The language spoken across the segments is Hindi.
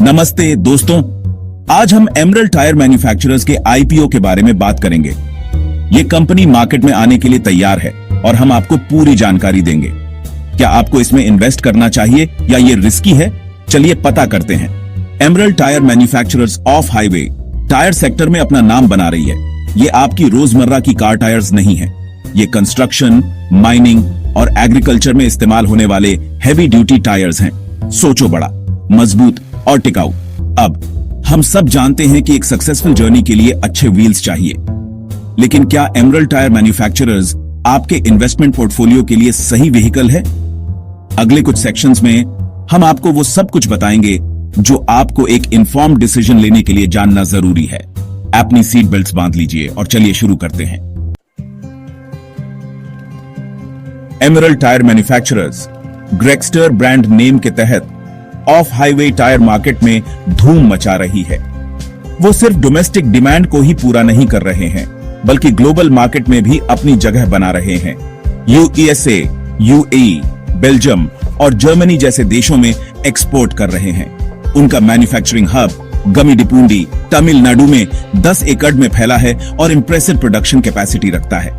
नमस्ते दोस्तों, आज हम एमरल्ड टायर मैन्युफैक्चरर्स के आईपीओ के बारे में बात करेंगे। ये कंपनी मार्केट में आने के लिए तैयार है और हम आपको पूरी जानकारी देंगे। क्या आपको इसमें इन्वेस्ट करना चाहिए या ये रिस्की है? चलिए पता करते हैं। Emerald tyre manufacturers of highway tyre sector में अपना नाम बना रही है। ये आपकी रोजमर्रा की कार टायर्स नहीं है। ये कंस्ट्रक्शन, माइनिंग और एग्रीकल्चर में इस्तेमाल होने वाले हैवी ड्यूटी टायर्स हैं। सोचो बड़ा, मजबूत और टिकाऊ। अब हम सब जानते हैं कि एक सक्सेसफुल जर्नी के लिए अच्छे व्हील्स चाहिए, लेकिन क्या एमरल्ड टायर मैन्युफैक्चरर्स आपके इन्वेस्टमेंट पोर्टफोलियो के लिए सही व्हीकल है? अगले कुछ सेक्शंस में हम आपको वो सब कुछ बताएंगे जो आपको एक इन्फॉर्म्ड डिसीजन लेने के लिए जानना जरूरी है। अपनी सीट बेल्ट्स बांध लीजिए और चलिए शुरू करते हैं। Emerald tyre manufacturers Greckster brand name के तहत ऑफ हाईवे टायर मार्केट में धूम मचा रही है। वो सिर्फ डोमेस्टिक डिमांड को ही पूरा नहीं कर रहे हैं, बल्कि ग्लोबल मार्केट में भी अपनी जगह बना रहे हैं। यूएसए, यूएई, बेल्जियम और जर्मनी जैसे देशों में एक्सपोर्ट कर रहे हैं। उनका मैन्युफैक्चरिंग हब गमीडिपुंडी, तमिलनाडु में 10 एकड़ में फैला है और इंप्रेसिव प्रोडक्शन कैपेसिटी रखता है।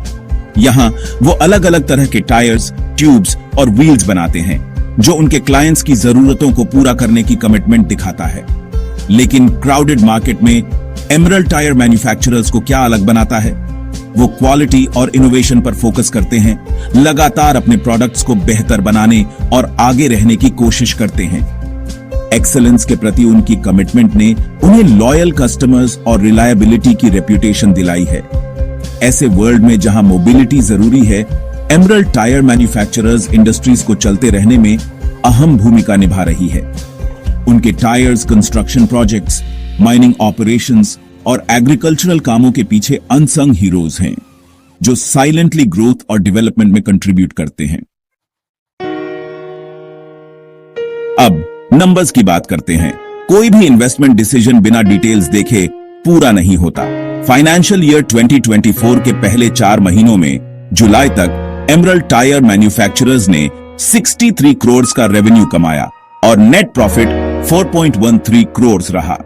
यहाँ वो अलग अलग तरह के टायर्स, ट्यूब्स और व्हील्स बनाते हैं जो उनके क्लाइंट्स की जरूरतों को पूरा करने की कमिटमेंट दिखाता है। लेकिन क्राउडेड मार्केट में एमरल्ड टायर मैन्युफैक्चरर्स को क्या अलग बनाता है? वो क्वालिटी और इनोवेशन पर फोकस करते हैं, लगातार अपने प्रोडक्ट्स को बेहतर बनाने और आगे रहने की कोशिश करते हैं। एक्सेलेंस के प्रति उनकी कमिटमेंट ने उन्हें लॉयल कस्टमर्स और रिलायबिलिटी की रेप्यूटेशन दिलाई है। ऐसे वर्ल्ड में जहां मोबिलिटी जरूरी है, एमरल्ड टायर मैन्युफैक्चरर्स इंडस्ट्रीज को चलते रहने में अहम भूमिका निभा रही है। उनके tyres construction projects, mining operations और एग्रीकल्चरल कामों के पीछे अनसंग हीरोज हैं, जो साइलेंटली ग्रोथ और डेवलपमेंट में कंट्रीब्यूट करते हैं। अब नंबर्स की बात करते हैं। कोई भी इन्वेस्टमेंट डिसीजन बिना डिटेल्स देखे पूरा नहीं होता। फाइनेंशियल ईयर 2024 के पहले 4 महीनों में जुलाई तक एमरल्ड टायर मैन्युफैक्चरर्स ने 63 करोड़ का रेवेन्यू कमाया और नेट प्रॉफिट 4.13 करोड़ रहा।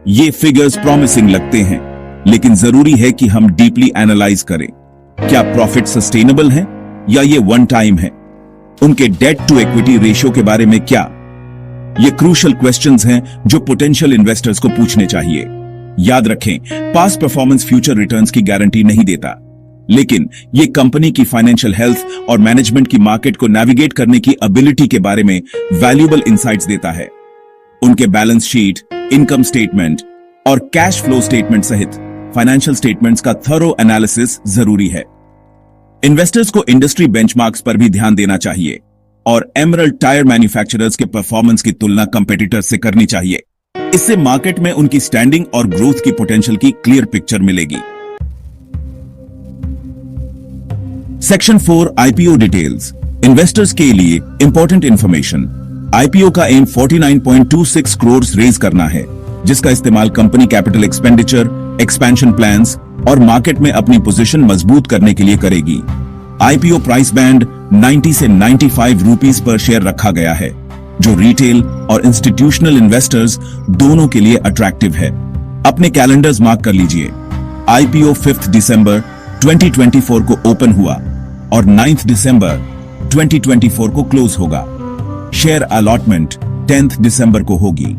ये फिगर्स प्रॉमिसिंग लगते हैं, लेकिन जरूरी है कि हम डीपली एनालाइज करें। क्या प्रॉफिट सस्टेनेबल है या ये वन टाइम है? उनके डेट टू इक्विटी रेशियो के बारे में क्या? ये क्रूशियल क्वेश्चंस हैं जो पोटेंशियल इन्वेस्टर्स को पूछने चाहिए। याद रखें, पास्ट परफॉर्मेंस फ्यूचर रिटर्न्स की गारंटी नहीं देता, लेकिन ये कंपनी की फाइनेंशियल हेल्थ और मैनेजमेंट की मार्केट को नेविगेट करने की एबिलिटी के बारे में वैल्यूएबल इंसाइट्स देता है। उनके बैलेंस शीट, इनकम स्टेटमेंट और कैश फ्लो स्टेटमेंट सहित फाइनेंशियल स्टेटमेंट्स का थरो एनालिसिस जरूरी है। इन्वेस्टर्स को इंडस्ट्री बेंचमार्क्स पर भी ध्यान देना चाहिए और एमरल्ड टायर मैन्युफैक्चरर्स के परफॉर्मेंस की तुलना कंपेटिटर्स से करनी चाहिए। इससे मार्केट में उनकी स्टैंडिंग और ग्रोथ की पोटेंशियल की क्लियर पिक्चर मिलेगी। Section 4 IPO details. इन्वेस्टर्स के लिए इंपॉर्टेंट इंफॉर्मेशन। आईपीओ का एम 49.26 करोड़ रेज करना है, जिसका इस्तेमाल company capital expenditure, expansion plans और मार्केट में अपनी पोजीशन मजबूत करने के लिए करेगी। आईपीओ प्राइस बैंड 90 से 95 रुपीस पर शेयर रखा गया है, जो रिटेल और इंस्टीट्यूशनल इन्वेस्टर्स दोनों के लिए अट्रैक्टिव है। अपने कैलेंडर्स मार्क कर लीजिए। आईपीओ 5 दिसंबर 2024 को ओपन हुआ और 9 दिसंबर 2024 को क्लोज होगा। शेयर अलॉटमेंट 10 दिसंबर को होगी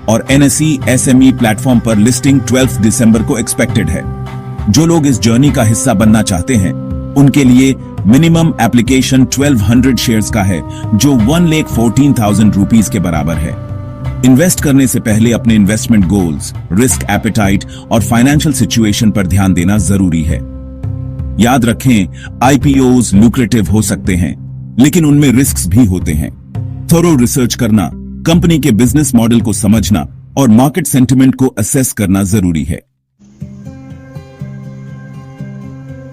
और एनएसई एसएमई प्लेटफॉर्म पर लिस्टिंग 12 दिसंबर को एक्सपेक्टेड है। जो लोग इस जर्नी का हिस्सा बनना चाहते हैं, उनके लिए मिनिमम एप्लीकेशन 1200 शेयर्स का है, जो 1,14,000 रुपीस के बराबर है। इन्वेस्ट करने से पहले अपने इन्वेस्टमेंट गोल्स, रिस्क एपेटाइट और फाइनेंशियल सिचुएशन पर ध्यान देना जरूरी है। याद रखें, आईपीओज लुक्रेटिव हो सकते हैं, लेकिन उनमें रिस्क्स भी होते हैं। थोरो रिसर्च करना, कंपनी के बिजनेस मॉडल को समझना और मार्केट सेंटिमेंट को असेस करना जरूरी है।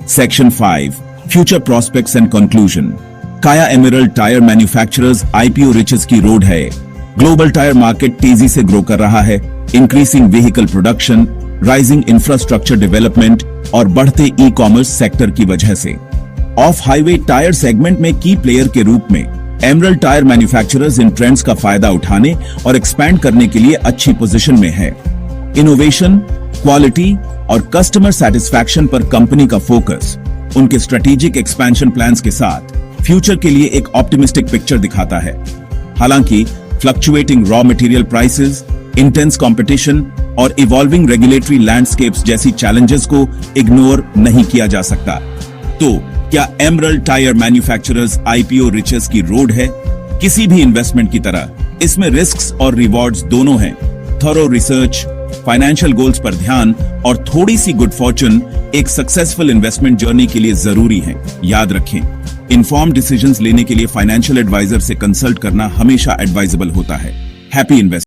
Section 5 future prospects and conclusion. काया Emerald tyre manufacturers IPO riches की रोड है। ग्लोबल टायर मार्केट तेजी से ग्रो कर रहा है। Increasing vehicle production, rising infrastructure development और बढ़ते ई कॉमर्स सेक्टर की वजह से ऑफ हाईवे टायर सेगमेंट में की प्लेयर के रूप में एमरल्ड टायर मैन्युफैक्चरर्स इन ट्रेंड्स का फायदा उठाने और एक्सपैंड करने के लिए अच्छी पोजीशन में है। इनोवेशन, क्वालिटी और कस्टमर सेटिस्फैक्शन पर कंपनी का फोकस उनके स्ट्रेटेजिक एक्सपेंशन प्लान्स के साथ फ्यूचर के लिए एक ऑप्टिमिस्टिक पिक्चर दिखाता है। हालांकि fluctuating raw material prices, intense competition और इवॉल्विंग रेगुलेटरी लैंडस्केप्स जैसी चैलेंजेस को इग्नोर नहीं किया जा सकता। तो क्या Emerald tyre manufacturers IPO riches की रोड है? किसी भी इन्वेस्टमेंट की तरह इसमें रिस्क्स और रिवॉर्ड्स दोनों हैं। थॉरो रिसर्च, फाइनेंशियल गोल्स पर ध्यान और थोड़ी सी गुड फॉर्चून एक सक्सेसफुल इन्वेस्टमेंट जर्नी के लिए जरूरी है। याद रखें, इन्फॉर्म्ड डिसीजंस लेने के लिए फाइनेंशियल एडवाइजर से कंसल्ट करना हमेशा एडवाइजेबल होता है। Happy investment.